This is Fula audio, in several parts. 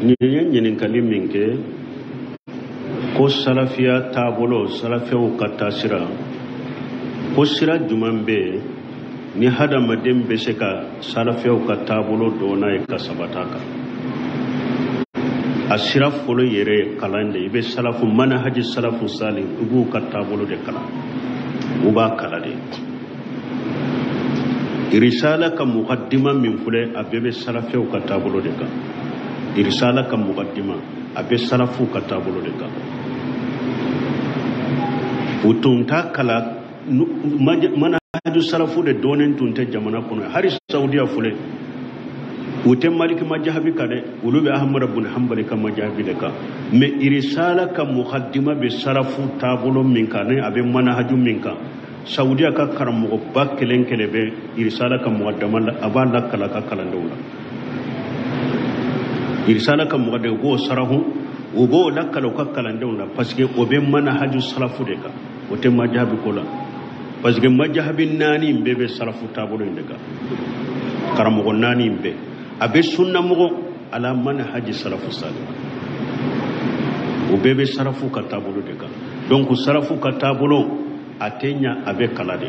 ñinin kali min ke ko salafiya taabolo salafiyaw ka taasira ko sira juman be ni hadamaden be se ka salafiyaw ka taabolo doona ye ka sabata kan a sira folo yɛrɛ kalan de i be salafu manhaji salafu salih i b'u ka taabolo de kalan u b'a kala de risala ka muqaddima min filɛ a bɛɛ be salafiyaw ka taabolo de kan risala ka muqaddima a bɛ salafu ka taabolo de kan u tun t'a kala manhaju salafu de dɔɔnin tun tɛ jamana kɔnɔ hari saudiya filɛ u tɛ maliki majahabi kan dɛ olu bɛ ahmad ibn hanbali ka majahabi de kan mais risala ka muqaddima bɛ salafu taabolo min kan ni a bɛ manhaju min kan saudiya ka karamɔgɔba kelen kelen bɛ risala ka muqaddama la a b'a lakala ka kalandenw la risala ka muqaddama b'o sarahu o b'o lakala ka kalandenw la parce que o bɛ manhaju salafu de kan o tɛ majahabi ko la parce que majahabi naani bɛɛ bɛ salafu taabolo in de kan karamɔgɔ naani bɛɛ a bɛ sunnamɔgɔ ala manhaji salafu salih o bɛɛ bɛ salafu ka taabolo de kan donc salafu ka taabolo a tɛ ɲa a bɛ kala de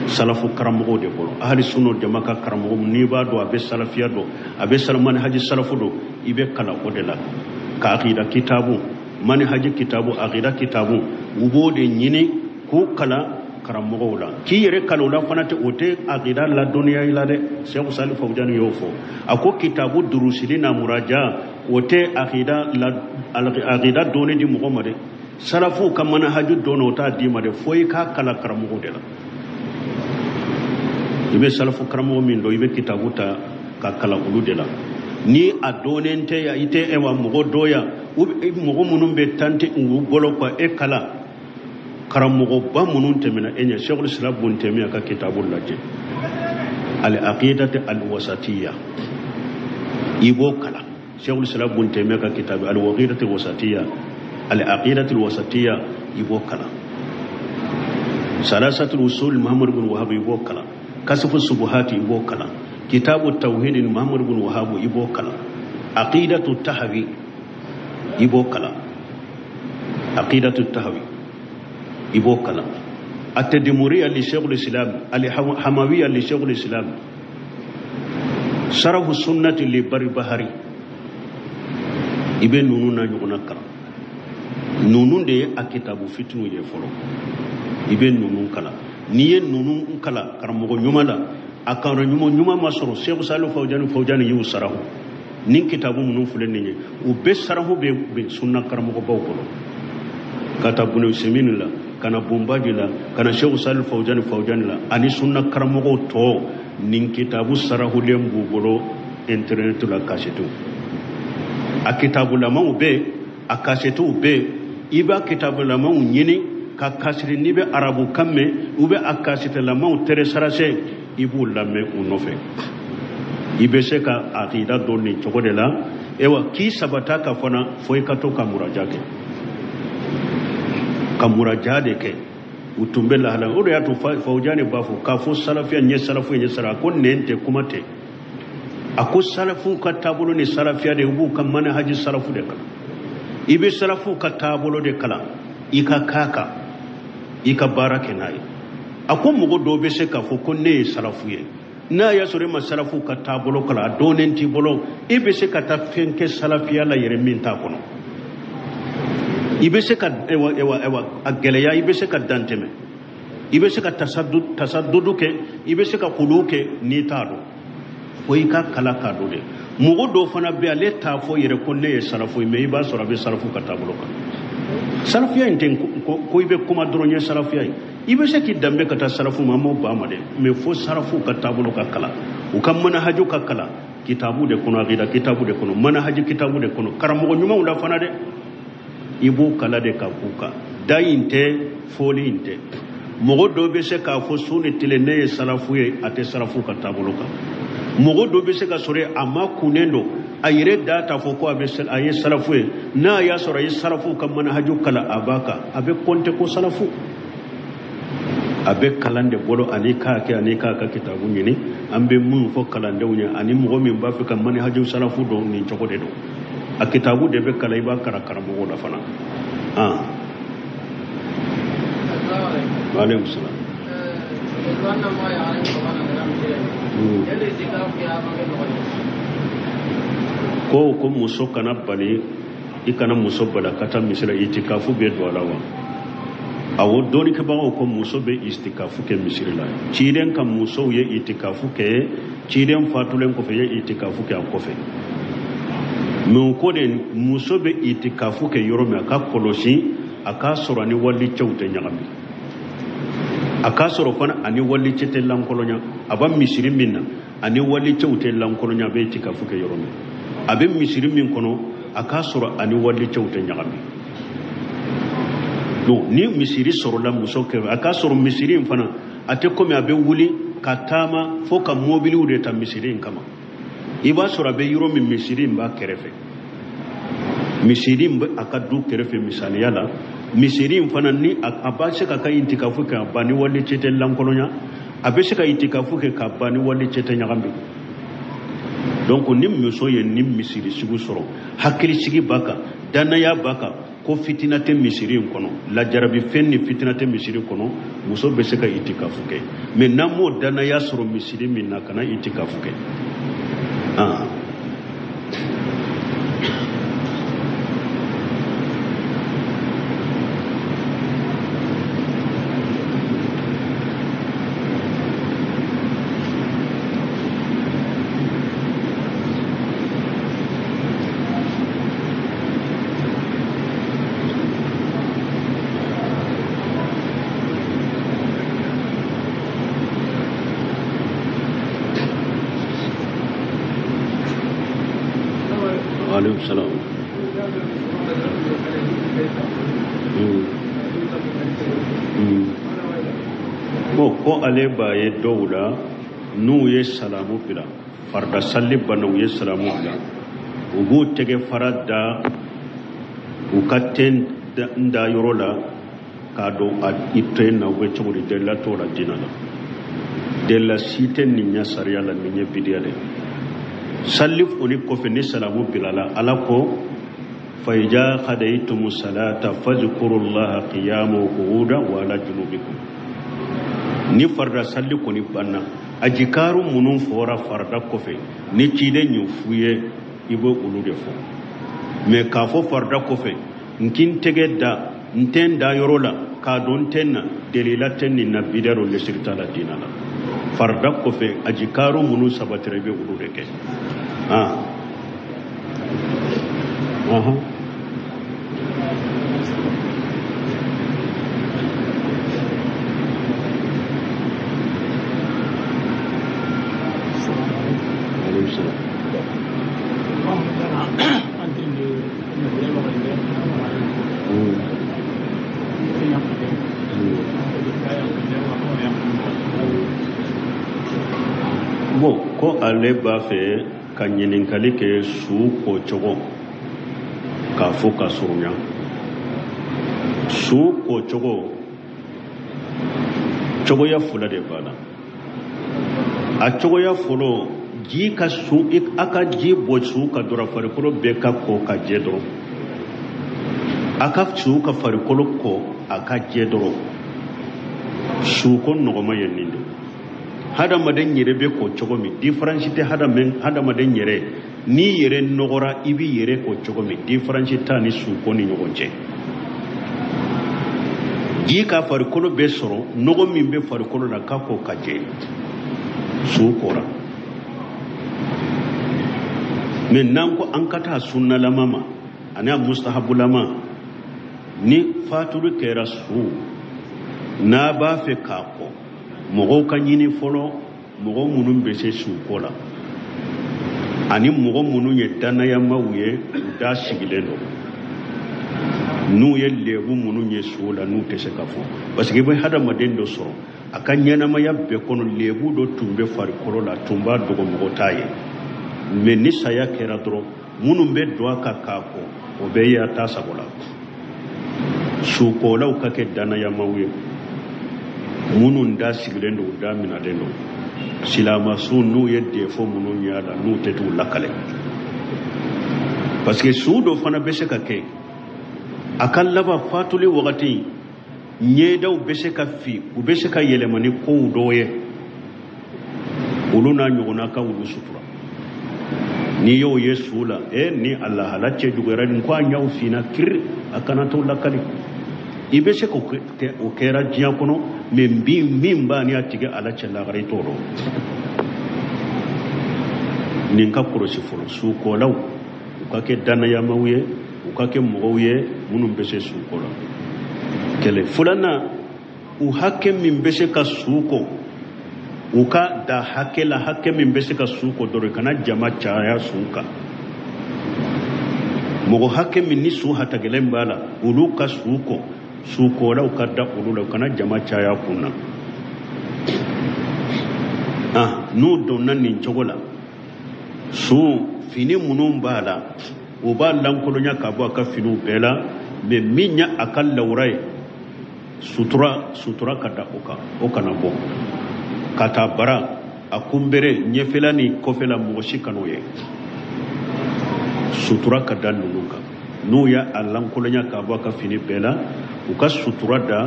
salafu karamɔgɔw de bolo ahli sunno jama ka karamɔgɔ n'i b'a dɔn a bɛ salafiya dɔn a bɛ manhaji salafu dɔn i bɛ kala o de la ka aqida kitabu manhaji kitabu aqida kitabu u b'o de ɲini k'u kala karamɔgɔw la k'i yɛrɛ kala o la fana tɛ o tɛ aqida ladɔnniya i la dɛ Sheikh Salih Fawzan y'o fɔ a ko kitabu durusili na muraja o tɛ aqida dɔnni di mɔgɔ ma dɛ salafu ka manhaju dɔn o t'a di ma dɛ fo i k'a kala karamɔgɔw de la i bɛ salafu karamɔgɔ min dɔn i bɛ kitabu ta ka kala olu de la ni a dɔnnen tɛ ya i tɛ wa mɔgɔ dɔ ya mɔgɔ minnu bɛ tan tɛ u bolo quoi e kala karamɔgɔba minnu tɛmɛna e ɲɛ Sheikhul Islam Ibn Taymiyyah ka kitabu lajɛ al-aqidatu al-wasatiyya i b'o kala Sheikhul Islam Ibn Taymiyyah ka kitabu al-aqidatu al-wasatiyya al-aqidatu al-wasatiyya i b'o kala salasatul usul Muhammad ibn Wahhab i b'o kala kasfu subuhati i b'o kala kitabu tawhid Muhammad ibn Wahhab i b'o kala aqidatu tahwi i b'o kala aqidatu tahwi i b'o kala at-tadmuriyya li Sheikhul Islam al-hamawiyya li Sheikhul Islam sharh sunnati li Barbahari i bɛ ninnu na ɲɔgɔnna kala ninnu de ye a kitabu fitinu ye fɔlɔ i bɛ ninnu kala n'i ye ninnu kala karamɔgɔ ɲuman la a karamɔgɔ ɲuman ma sɔrɔ Sheikh Salih Fawzan y'u sarahu ni kitabu minnu filɛ nin ye u bɛɛ sarahu bɛ sunna karamɔgɔbaw bolo ka taa Ibn Usaymin la ka na Bombaji la ka na Sheikh Salih Fawzan la ani sunna karamɔgɔw tɔ nin kitabu sarahulen b'u bolo internet la kasetu a kitabu lamaw bɛ a kasetuw bɛ i b'a kitabu lamaw ɲini ka kasiri n'i bɛ arabu kan mɛn u bɛ a kasite lamaw tɛrɛsarase i b'u lamɛn u nɔfɛ i bɛ se ka aqida dɔn nin cogo de la ewa k'i sabata ka fana fo i ka to ka muraja kɛ ka muraja de kɛ u tun bɛ lahala o de y'a to Fawzan b'a fɔ k'a fɔ salafiya ɲɛ salafu ɲɛ sara ko nɛn tɛ kuma tɛ a ko salafu ka taabolo ni salafiya de u b'u ka manhaji salafu de kalan i bɛ salafu ka taabolo de kalan i ka k'a kan i ka baara kɛ n'a ye a ko mɔgɔ dɔw bɛ se k'a fɔ ko ne ye salafu ye n'a y'a sɔrɔ e ma salafu ka taabolo kalan a dɔnnen t'i bolo e bɛ se ka taa fɛn kɛ salafiya la yɛrɛ min t'a kɔnɔ i bɛ se ka a gɛlɛya i bɛ se ka dantɛmɛ i bɛ se ka tasadudu kɛ i bɛ se ka kulu kɛ n'i t'a dɔn fo i ka kala k'a dɔn de mɔgɔ dɔw fana bɛ ale t'a fɔ yɛrɛ ko ne ye salafu ye mais i b'a sɔrɔ a bɛ salafu ka taabolo kan salafiya in tɛ ko i bɛ kuma dɔrɔn ye salafiya ye i bɛ se k'i danbe ka taa salafu ma an m'o ban ma dɛ mais fo salafu ka taabolo ka kala u ka manhaju ka kala kitabu de kɔnɔ aqida kitabu de kɔnɔ manhaji kitabu de kɔnɔ karamɔgɔ ɲumanw la fana dɛ i b'o kala de ka k'u kan da in tɛ fɔli in tɛ mɔgɔ dɔw bɛ se k'a fɔ su ni tile ne ye salafu ye a tɛ salafu ka taabolo kan mɔgɔ dɔw bɛ se ka sɔrɔ a ma kunnen don a yɛrɛ da t'a fɔ ko a ye salafu ye n'a y'a sɔrɔ a ye salafu ka manhaju kala a b'a kan a bɛ compter ko salafu abe kalande bolo ani ka kitabu nyini ambe mun fo kalande wunya ani mo min ba fi kan mani haju salafu do ni chokode do a kitabu de be kala iba karakara mo da fana wa alaikum salam ko muso kana bali ikana muso bala kata misira itikafu be do lawa awo doni ke bawo ko muso be istikafu ke misiri la ciiden kam muso ye itikafu ke ciiden fatulen ko fe ye itikafu ke ko fe men ko den muso be itikafu ke yoro me ka kolosi aka soro ni walli cewte nyagami aka soro fana ani walli cete lankolonya aba misiri minna ani walli cewte lankolonya be itikafu ke yoro me abe misiri min kono aka soro ani walli cewte nyagami no ni misiri soro la muso ke aka soro misiri fana ate ko me abe wuli katama foka mobili ude ta misiri kama iba soro abe yoro min misiri ba kerefe misiri mba akadu kerefe misali yala misiri fana ni abase ka ka intikafu ka bani wali chete lankolonya abese ka intikafu ka bani wali chete nyagambi donc ni muso ye ni misiri sigu soro hakili sigi baka danaya baka ko fitinate misiri kono la jarabi fenni fitinate misiri kono muso be se ka itikafu ke mais namo danaya soro misiri minna kana itikafu ke alaikum salam ko ale ba ye dawla nu ye salamu bila farda salli banu ye salamu bila ubu tege farada ukaten nda yorola kado ad itena we chori de la tora dinala de la cité ni nya sariya la ni bidiyale sallif oni ko fe ni salamu bilala alako fayja khadaytum salata fadhkurullaha qiyaman wa qu'udan wa ala junubikum ni farda salli ko ni banna ajikaru munun fora farda ko fe ni cide nyu fuye ibo ulude fo me ka fo farda ko fe nkin tegedda ntenda yorola ka don tenna delila tenni na bidaro le sirtala dinala farda ko fe ajikaru munun sabatire be ulude ke bon ko ale ba fe ka ɲininkali kɛ su ko cogo k'a fɔ ka surunya su ko cogoya fula de b'a la a cogoya fɔlɔ ji ka su a ka ji bɔ su ka dɔrɔn farikolo bɛɛ ka ko ka jɛ dɔrɔn a ka su ka farikolo kɔ a ka jɛ dɔrɔn su ko nɔgɔma ye nin don hadamaden yɛrɛ bɛ ko cogo min difference tɛ hadamaden yɛrɛ ni yɛrɛ nɔgɔra i bɛ yɛrɛ ko cogo min difference t'a ni suko ni ɲɔgɔn cɛ ji ka farikolo bɛ sɔrɔ nɔgɔ min bɛ farikolo la k'a ko ka jɛ su kɔra mais n'an ko an ka taa sunnalama ma ani a mustahabulama ni faturu kɛra su n'a b'a fɛ k'a kɔ mɔgɔw ka ɲini fɔlɔ mɔgɔ minnu bɛ se suko la ani mɔgɔ minnu ye danayamaw ye u da sigilen don n'u ye lebu minnu ye su la n'u tɛ se ka fɔ parce que i bɛ hadamaden dɔ sɔrɔ a ka ɲɛnamaya bɛɛ kɔnɔ lebu dɔ tun bɛ farikolo la tun b'a dogo mɔgɔ t'a ye mais ni saya kɛra dɔrɔn minnu bɛ don a kan k'a kɔ o bɛɛ ye a ta sago la sukolaw ka kɛ danayamaw ye munun da sigilen do da minalen do silama su nu yedde fo munun yala nu tetu lakale parce que su do fana be se ka ke akal laba fatuli wakati nyedaw be se ka fi u be se ka yelemani ko doye uluna nyogona ka ulu sutura ni yo yesula ni Allah halacce dugaran ko anyaw fina kir akana to lakali ibe se ko o kera jiya kono membi mimba ni atige alacce la gari toro nin ka korosi folo su ko law ka ke dana ya mawye ka ke mogoye munum be se su ko la kele fulana u hakke min be se ka su ko uka da hakela hakke min be se ka suko dore kana jama chaya suka mogo hakke min ni su hata gelen bala ulu ka suko la uka da ulu la kana jama chaya kunna nu donnan nin chogola su fini munum bala o ba lankolo nya ka bo ka finu bela me minya akal lawrai sutura kada o kana bo kata bara akumbere nyefela ni kofela moshi kanoye sutura kada nunuka nuya allan kolonya ka baka fini bela uka sutura da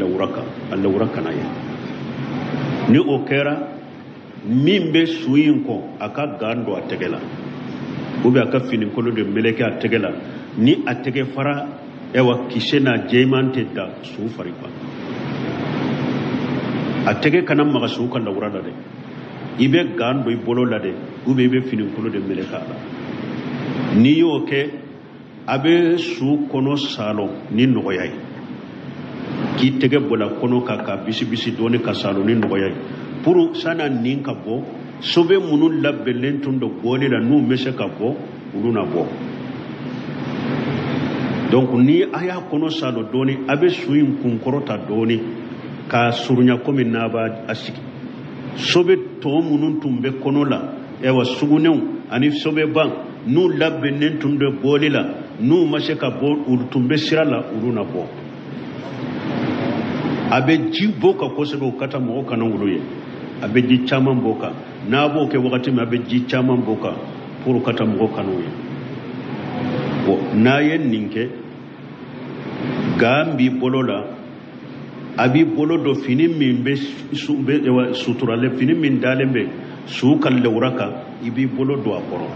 lawraka naye ni okera mimbe suinko aka gando ategela ube aka fini kolo de meleke ategela ni atege fara ewa kishena jeimante da su farikwa atege kanam maga su kan lawra la de ibe gando i bolo la de ube ibe fini kolo de meleka la ni yo ke abe su kono salo ni nogoyay ki tege bola kono kaka bisi doni ka salo ni nogoyay puru sana ninka bo sobe munun labbelen tundo goli la nu mese ka bo uluna bo donc ni aya kono salo doni abe suin kunkorota doni ka surunya komi naba asiki sobe to munun tumbe kono la ewa sugunew ani sobe ban nu labbelen tundo goli la nu mase ka bo tumbe sirala uluna bo abe jibo ka kosebe ukata mo kana nguluye abe ji chaman boka na bo ke wakati me abe ji chaman boka pour kata mo kanuye bo na yen ninke gambi bolola abi bolo do fini min be sutura le fini min dalembe su kal lewraka ibi bolo do akoro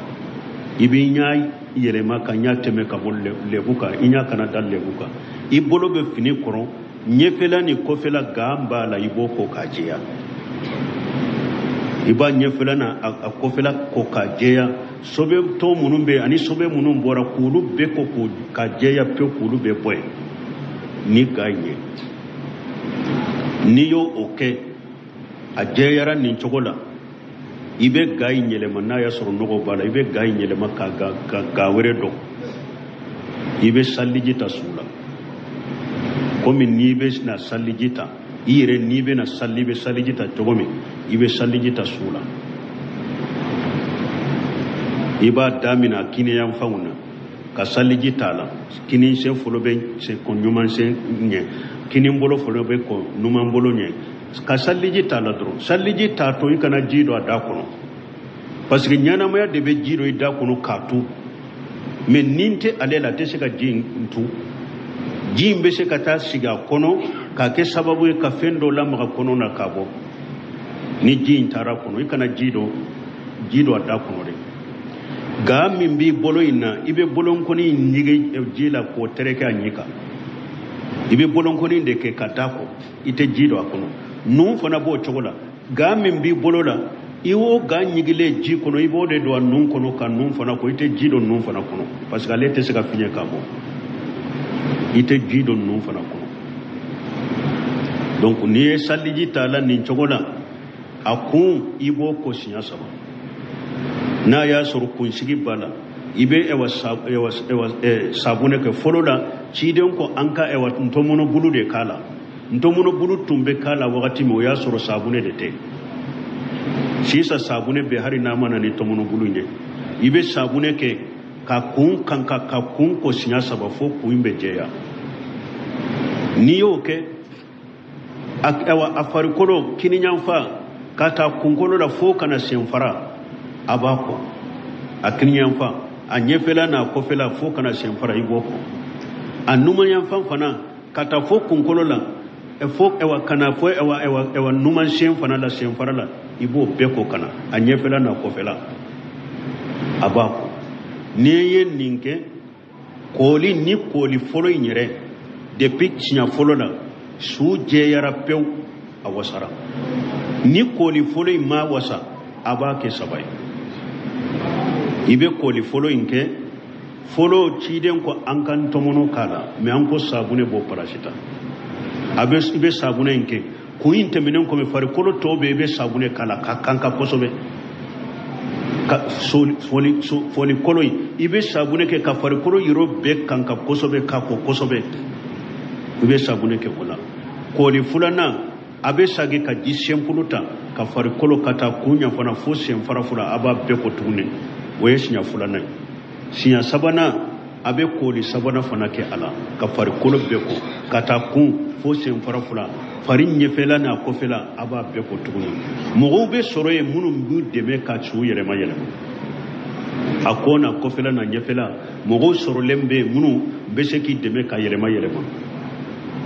ibi nyaay yele maka nyateme ka bolle lebuka inya kana dal lebuka ibolo be fini koro nyefela ni kofela gamba la iboko kajeya iba nyefela na akofela ko kajeya sobe to munumbe ani sobe munum bora kulu be ko kajeya pe kulu be boy ni ganye ni yo oke ajeyara ni chogola ibe gay nyele manna ya soro nogo bala ibe gay nyele makka ga were do ibe sallijita sula komi nibe na sallijita ire nibe na sallibe sallijita togomi ibe sallijita sula iba damina kine yam fauna ka sallijita la kini se folobe se konyuman se nye kini mbolo folobe ko numan bolo nye ka sallijita la dro sallijita to ikana jido adakono parce que nyana maya debe jido idakono katu men ninte alela teseka jintu jimbe se kata siga kono ka ke sababu e ka fendo la maka kono na kabo ni jin tara kono ikana jido ada kono de ga mimbi bolo ina ibe bolon koni nyige jila ko tereke anyika ibe bolon koni de ke katako ite jido akono nu fana bo chogola ga mimbi bolola iwo ga nyigile ji kono ibo de do nun kono kan nun fana ko ite jido nun fana kono parce que alete se ka finye kabo ite jido nun fana kono donc ni saliji tala nin chogola akun ibo ko sinya saba na ya suru kun sigi bala ibe ewa sabune ke folola chiden ko anka ewa ntomono bulu de kala ntomono bulu tumbe kala wakati mo ya suru sabune de te sisa sabune be hari na mana ni tomono bulu nye ibe sabune ke ka kun ko sinya saba fo ku imbe jeya ni yo ke a farikolo kini yanfa kata kunkolo da fo kana senfara abako a kini yanfa a nyefela na kofela fo kana senfara iboko a numan yanfa fana kata fo kunkolo la fo ewa kana fo ewa numan senfana la senfara la ibo beko kana a nyefela na kofela abako neye ninke koli ni koli folo inyere depuis tinya folo la su je yara pew a wasara ni koli folo ma wasa abake sabai ibe koli folo inke folo ciden ko an kan tomono kala me an ko sabune bo parasita abe ibe sabune inke ko inte minen ko me fari kolo tobe be sabune kala kanka kosobe ka foli kolo ibe sabune ke ka fari kolo yiro be kanka kosobe ka ko kosobe ibe sabune ke wala koli fulana abe sagi ka jisem puluta ka fari kolo kata kunya fana fo sem fara fura aba be ko tune waye sinya fulana sinya sabana abe koli sabana fana ke ala ka fari kolo be ko kata kun fo sem fara fura fari nyefela na ko fela aba be ko tune mo be soroye munum bu deme ka chu yere mayele akona ko fela na nyefela mo soro lembe munu be seki deme ka yere mayele mo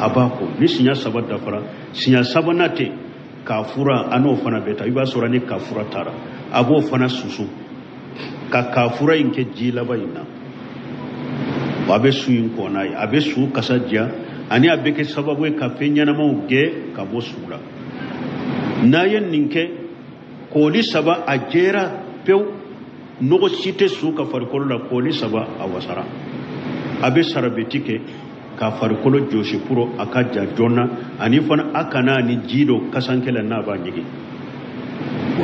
abako ni sinya sabat dafara sinya sabanate kafura ano fana beta iba sora ni kafura tara abo fana susu ka kafura inke jila bayina babe suyin ko nayi abe su kasajja ani abeke sababu ka fenya na mauge ka bosula nayen ninke koli saba ajera pew nogo site su ka farkolo la koli saba awasara abe sarabetike ka farkolo joshi puro akaja jonna ani fana akana ni jido kasankela na ba nyigi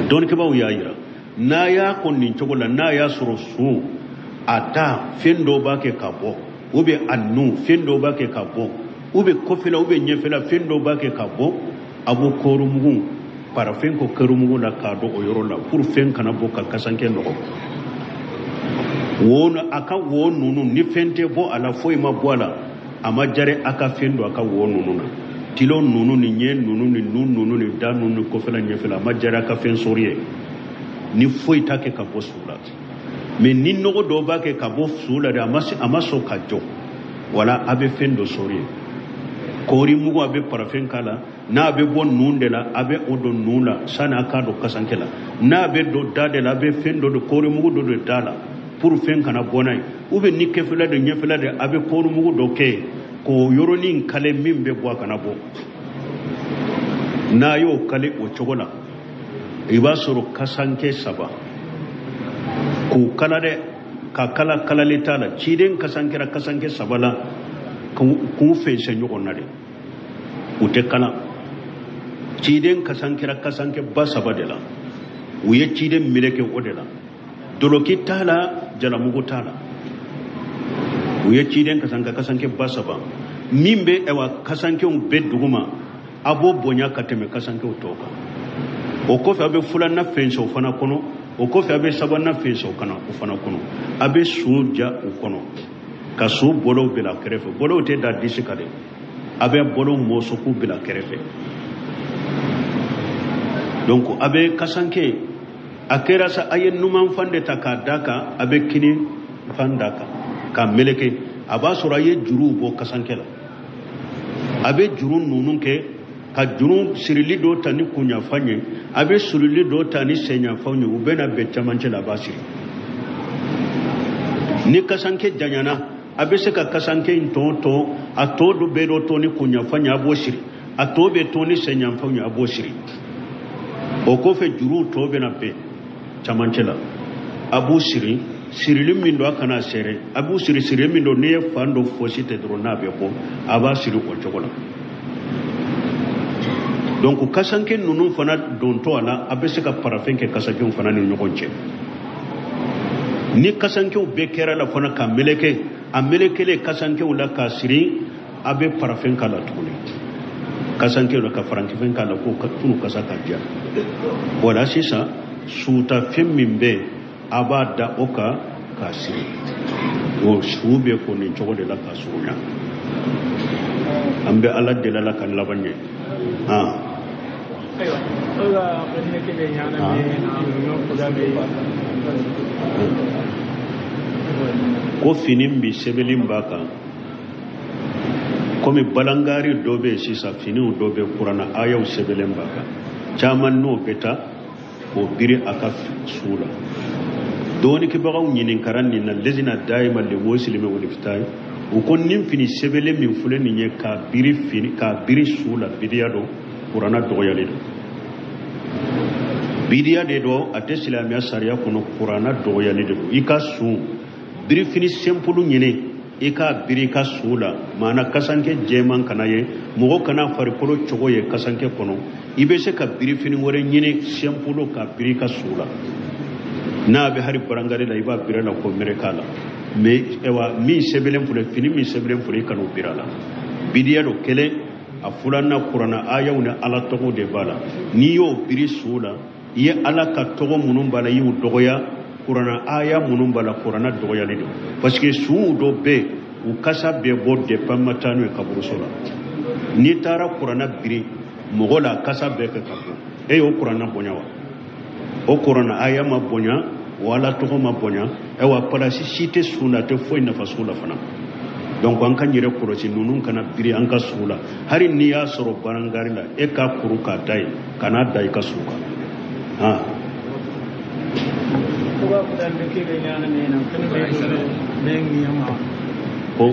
don ke ba uyayira na ya konni chogola na ya soro su ata fendo ba ke kabo ube annu fendo ba ke kabo ube kofela ube nyefela fendo ba ke kabo abu korumugun parafen ko kerumugun la kado oyoro la pour fen kana boka kasanke no wona aka wonu ni fente bo ala foi ma bola ama jare aka fendo aka wonu nuna tilo nunu ni nye nunu ni nunu ni da nunu kofela nyefela ama jare aka fen soriye ni foi take ka bo sula me ni nogo do ba ke ka bo sula de ama so ka jo wala abe fendo soriye kori mugo abe parafen kala na abe bon nunde la abe odo nula sana aka do kasankela na abe do dade la abe fendo do kori mugo do dala pour fen kana bonay ube ni kefela de nyefela de abe kori mugo do ke ko yoroni kale mimbe bo kana bo na yo kale o chogola iba soro kasanke saba ku kala de ka kala letala chiden kasanke sabala ku fe se nyogon na de ute kala chiden kasanke ba sabadela uye chiden mileke odela doloki tala jalamugo tala uye chiden kasanke ba saba mimbe ewa kasanke un beduguma abo bonya kateme kasanke utoka okofe abe fulana fenso fana kono okofe abe sabana fenso kana ufana kono abe suja ukono kasu bolo bila kerefe bolo te da disikade abe bolo mosoku bila kerefe donc abe kasanke akera sa ayen numan fande takadaka abe kini fandaka ka meleke aba soraye juru bo kasanke la abe juru nunun ke ka juru sirili do tani kunya fanye abe sirili do tani senya fanye ubena be chamanche la basiri ni kasanke janyana abe se ka kasanke intonto atodo be do toni kunya fanye abo shiri atobe toni senya fanye abo shiri okofe juru tobe na be chamanche la abu shiri sirili mindo akana sere abu siri mindo ne fando fosite drona be ko aba shiri o chokola donc kasanke nunu fana donto ala abese ka parafenke kasanke fana ni nyogonche ni kasanke be kera la fana ka meleke a melekele kasanke ula ka siri abe parafenka la tukuni kasanke ula ka farantifenka la ko tunu kasaka dia wala sisa suta femmimbe abada oka ka siri o shube ko ni jogode la ka sunya ambe ala delala kan labanye ko finin bi sebelin baka komi balangari dobe sisa finin dobe kurana ayaw sebelin baka chaman no beta ko biri aka sula doni ki bagaw nyinin karanni na lezina daima le muslimi wal iftai o kon nim fini sebele min fule ni nye ka biri sula bidiya do kurana doyale do bidiya de do ate silamiya sariya kono kurana doyale do ika su biri fini sempulu nyine ika biri ka sula mana kasanke jeman kana ye mogo kana farikolo chogo ye kasanke kono ibe se ka biri fini wore nyine sempulu ka biri ka sula na be hari barangare la iba bira la ko mere kala me ewa mi sebelen fule fini mi sebelen fule kanu birala bidiya do kele a fulanna qur'ana ayawna ala togo de bala ni yo biri sula ye ala ka togo munun bala yu dogoya qur'ana aya munun bala qur'ana dogoya lido parce que su do be u kasa be bo de pamatanu e kaburu sola ni tara qur'ana biri mogola kasa be ka kaburu e o qur'ana bonyawa o qur'ana aya ma bonya wala togo ma bonya e wa palasi site suna te foi na fasula fana donc an kan yire koroci nunun kana biri an ka sula hari ni ya soro barangari la e ka kuru ka dai kana dai ka suka kuba kudan da ke ganya ne nan kan da yin yamma ko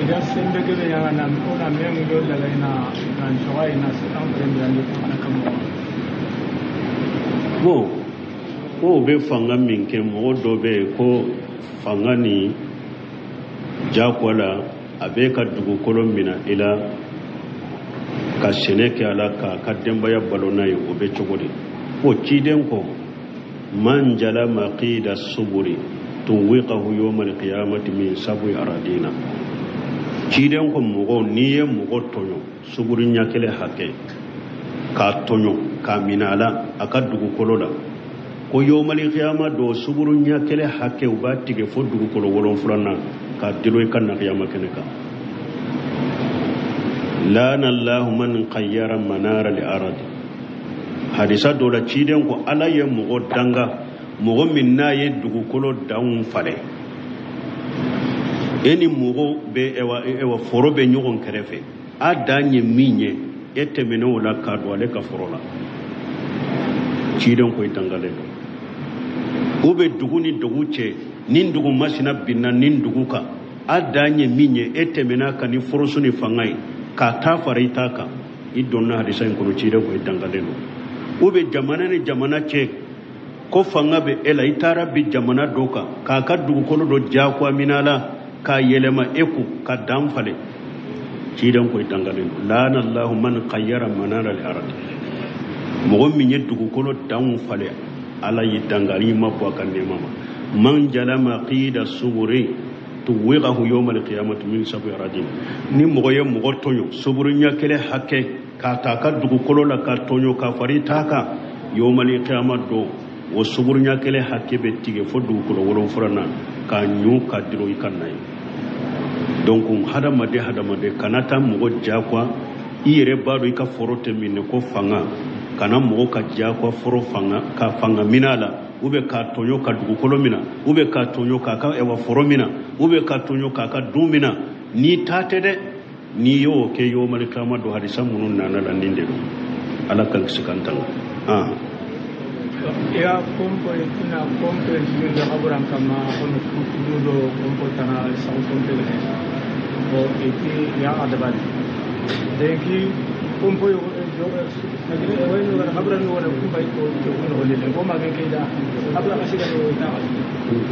idan sun da gina yana nan ko na men do daga ina kan shawai na su an fara ne na kan ko be fanga min ke mo do be ko fanga ni jakwala abe ka dugu kolon mina ila ka seneke ala ka kademba ya balona yo be chogode ko ciden ko man jala maqida suburi tuwiqahu yawm alqiyamati min sabu aradina ciden ko mo niye mo tonyo suburi nyakele hake ka tonyo ka minala aka dugu kolola ko yomali qiyama do suburun nya kele hakke uba tige fo dugu kolo wolon furanna ka dilo kan na qiyama keneka lana allah man qayyara manara li arad hadisa do la ciden ko alaye mo danga mo minna ye dugu kolo daun fale eni mo be ewa foro be nyogon kerefe adanye minye etemene wala ka do ale ka forola ciden ko itangale ube dugu ni dugu ce nin dugu masina binna nin dugu ka adanye minye etemena ka ni forosu ni fangai ka ta farita ka idonna hadisa en kono cide ko dangaleno ube jamana ni jamana ce ko fanga be ela itara bi jamana doka ka ka dugu kono do jakwa minala ka yelema eku ka damfale cide ko dangaleno lana allah man qayyara manara al arad mo minye dugu kono damfale ala yidangari mabwa kanne mama man jala maqida suburi tuwiqahu yawm alqiyamati min sabu radin ni mogoye mogo tonyo suburi nya kele hakke ka ta ka dugu kolola ka tonyo ka farita ka yawm alqiyamati do wo suburi nya kele hakke be tige fo dugu kolo wolon furana ka nyu ka diro ikanay donc hada made kanata mogo jakwa ire bado ika forote minne ko fanga kana mogo ka jakwa foro fanga ka fanga minala ube ka tonyo ka dugu kolo mina ube ka tonyo ka ewa foro mina ube ka tonyo ka dumina ni tate de ni yo ke yo malikama do hadisa munun nana la ninde do ala kan sikantanga ya kompo ina kompo ni da haburan kama kono kudo kompo tana sa kompo ko eti ya adabali denki kompo yo nagre ewe no habran no wala ko bay ko no le ko ma ke da habra kasi da ko ta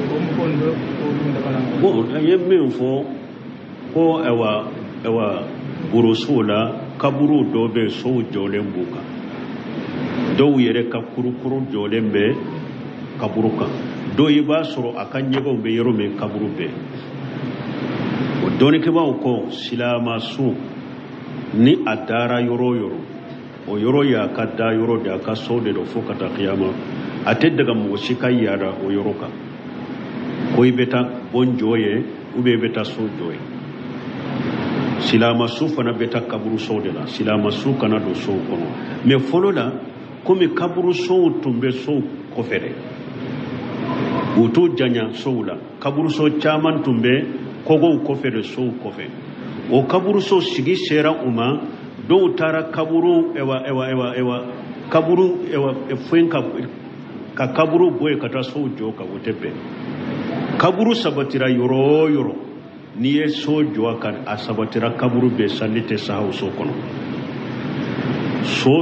ko mo ko ndo ko da bala ko yemme fo ko ewa burusula kaburu dobe so jolen buka do yere ka kurukuru jolen be kaburuka do yiba soro akan yego be yero me kaburu be o doni ke ba ko silama su ni adara yoro o yoro ya kadda yoro da ka so de do fokata qiyama ate daga mo shika yara o yoro ka ko ibeta bon joye ube beta so joye silama su fana beta kaburu so de la silama su kana do so kono mais folo la komi kaburu so tumbe so kofere uto janya so la kaburu so chaman tumbe kogo kofere so kofe o kaburu so sigi sera uma do tara kaburu ewa kaburu ewa efenka ka kaburu boye kata so joka wotepe kaburu sabatira yoro niye so joka asabatira kaburu be salite sahaw so kono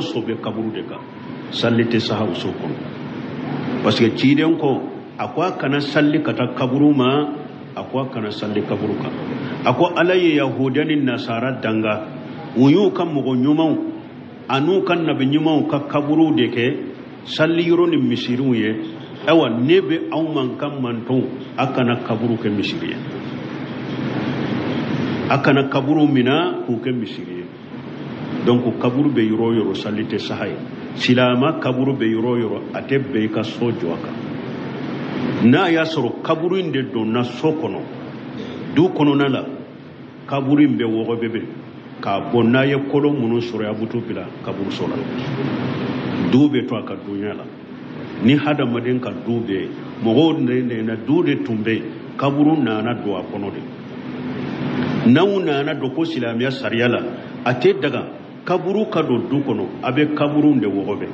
so be kaburu deka salite sahaw so kono parce que ciden ko akwa kana salli kata kaburu ma akwa kana salli kaburu ka akwa alaye yahudanin nasara danga uyu kan mugo nyumaw anu kan nabi nyumaw ka kaburu deke salli yoro ni misiru ye awa nebe aw man kan manto akana kaburu ke misiriye akana kaburu mina ku ke misiriye donc kaburu be yoro sallite sahay silama kaburu be yoro atebbe ka sojo aka na ya soro kaburu inde do na sokono du kono nala kaburu be wogo bebe ka bonna ye kolo munu soro ya butu bila kaburu sola dube to aka dunya la ni hada maden ka dube mogo ne na dude tumbe kaburu na do akono de nauna na do ko silamiya sariyala ate daga kaburu ka do du kono abe kaburu nde wogobe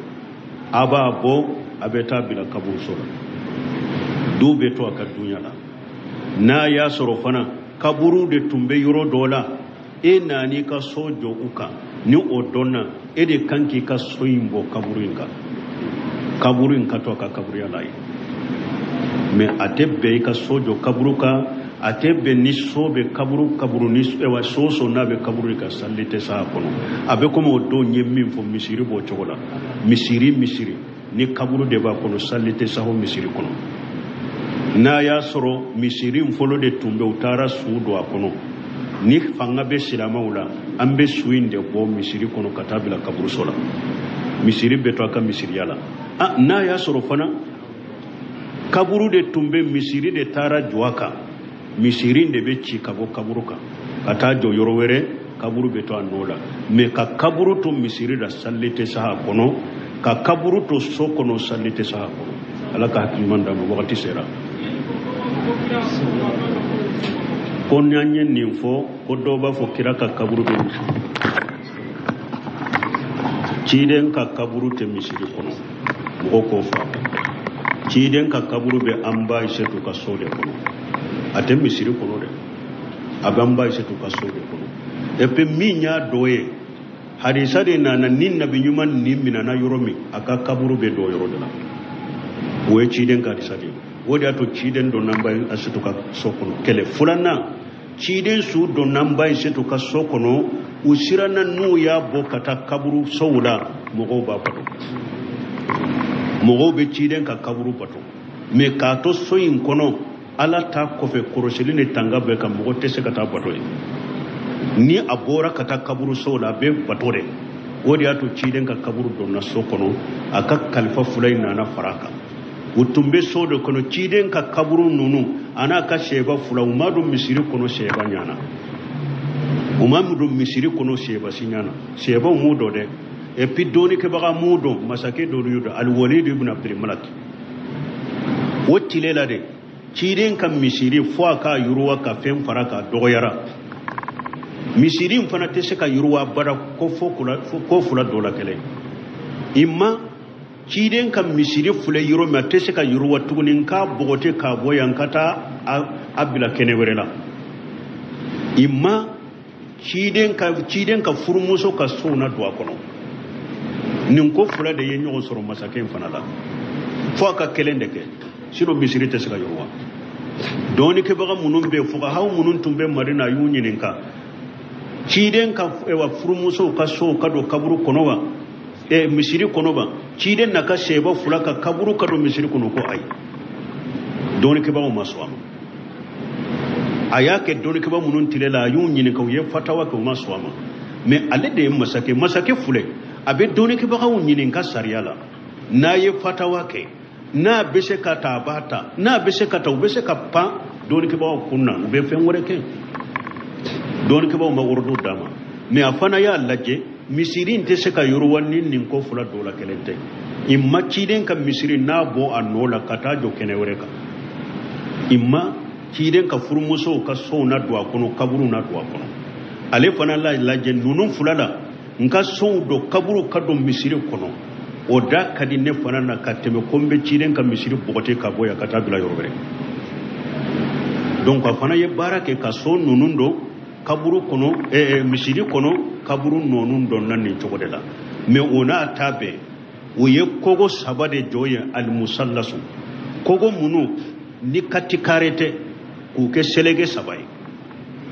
aba bo abe tabila kaburu sola dube to aka dunya la na ya soro fana kaburu de tumbe yoro dola e nani ka sojo uka ni odonna e de kanki ka soyimbo kaburinga kaburin ka to ka kaburu yala me atebbe ka sojo kaburuka atebbe ni sobe kaburu ni ewa soso na be kaburu ka sallite sa kono abe ko mo do nyemmi fo misiri bo chogola misiri ni kaburu de ba kono sallite sa ho misiri kono na ya soro misiri mfolo de tumbe utara sudo akono ni fanga be silama wula ambe suinde bo misiri kono katabila kaburu sola misiri beto aka misiri yala na ya soro fana kaburu de tumbe misiri de tara juaka misiri de be ci kabo kaburuka kata jo yoro were kaburu beto anola me ka kaburu to misiri da sallite saha kono ka kaburu to sokono sallite saha kono alaka hakimanda mo wakati sera konyanye ninfo kodoba fo kiraka kaburu be ciden ka kaburu te misiri kono mo ko fa ciden ka kaburu be amba isetu ka sode kono ate misiri kono de abamba isetu ka sode kono epe minya doye hadisa de na nin nabi nyuman nimina na yoromi aka kaburu be do yoro de la we ciden ka hadisa de wodi ato ciden do namba isetu ka sokono kele fulana ciden su do namba isetu ka sokono usirana nu ya bokata kaburu sowula mogo ba pato mogo be ciden ka kaburu pato me ka to soyin kono ala ta kofe koroseli ne tanga be ka mogo tese ka ta pato ni abora kata kaburu sowula be pato de wodi ato ciden ka kaburu do na sokono aka kalfa fulay nana faraka utumbe sodo kono ciden ka kaburu nunu ana ka sheba fula umadu misiri kono sheba nyana umamudu misiri kono sheba sinyana sheba umudo de epi doni ke baga mudo masake doni yudo al walid ibn abdul malik wotilela de ciden ka misiri fo aka yuruwa ka fem faraka dogoyara misiri mfana tese ka yuruwa bara ko fula dola kele imma ciden kan misiri fule yiro ma tese ka yuruwa tugunin ka bogote ka boyan kata abila kene werela imma ciden ka furumuso ka sona do akono nin ko fula de yenyo soro masaken fanala fo ka kelende ke sino misiri tese ka yuruwa doni ke baga munun be fuga haw munun tumbe marina yunyinin ka ciden ka ewa furumuso ka so ka do kaburu konowa misiri kono ba ciden naka sheba fulaka kaburu kado misiri kono ko ay doni ke ba mo maswa aya ke doni ke ba munun tilela yun nyini ko ye fatawa ko maswa me ale de masake fule abe doni ke ba ko nyini ka sariyala na ye fatawa ke na bese kata bata na bese kata ubese kappa don ke bawo kunna ube fen wore ke don ke bawo magordo dama me afana ya laje misirin te se ka yorwanni nin ko fula dola kelente imma ciden ka misirin na bo anola kata jo kene wore ka imma ciden ka furmuso ka so na do akono kaburu na do akono ale fana la laje nunun fulala nka so do kaburu ka do misiri kono o da kadi ne fana na kateme kombe ciden ka misiri bogote ka boya kata dula yorobere donc afana ye barake ka so nunun do kaburu kono misiri kono kaburu nonun don nan ni cogodela me ona tabe o ye kogo sabade joye al musallasu kogo munu ni katikarete ku ke selege sabai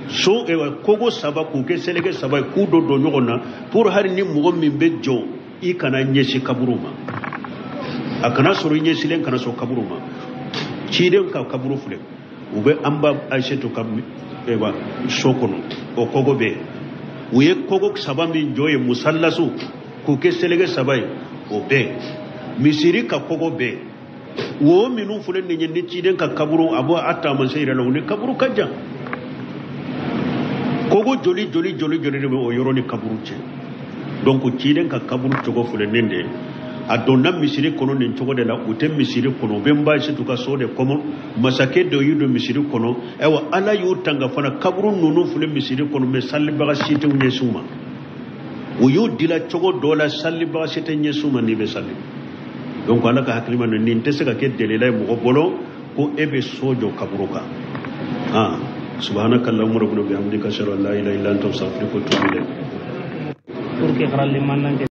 so kogo saba ku ke selege sabai ku do do nyogona pour har ni mo min be jo i kana nyesi kaburuma akana soro nyesi len kana so kaburuma ciden ka kaburu fule ube amba aisheto kam eba sokono o kogo be uye kogo saba min joye musallasu ku ke selege sabai o be misiri ka kogo be wo minu fule ni nyen ciden ka kaburu abo atta man sayra lawni kaburu kanja kogo joli o yoroni kaburu ce donc ciden ka kaburu togo fule nende adonna misiri kono nin togo de la ute misiri kono bemba se tuka so de komo masake do yudo misiri kono ewa ala yu tanga fana kaburu nunu fule misiri kono me salli baga site unye suma o yu dila togo dola salli baga site unye suma ni be salli donc ala ka haklima no nin tese ka ke delela mo bolo ko ebe sojo kaburu ka subhanakallahumma rabbana bihamdika ashhadu an la ilaha illa anta astaghfiruka wa atubu ilayk.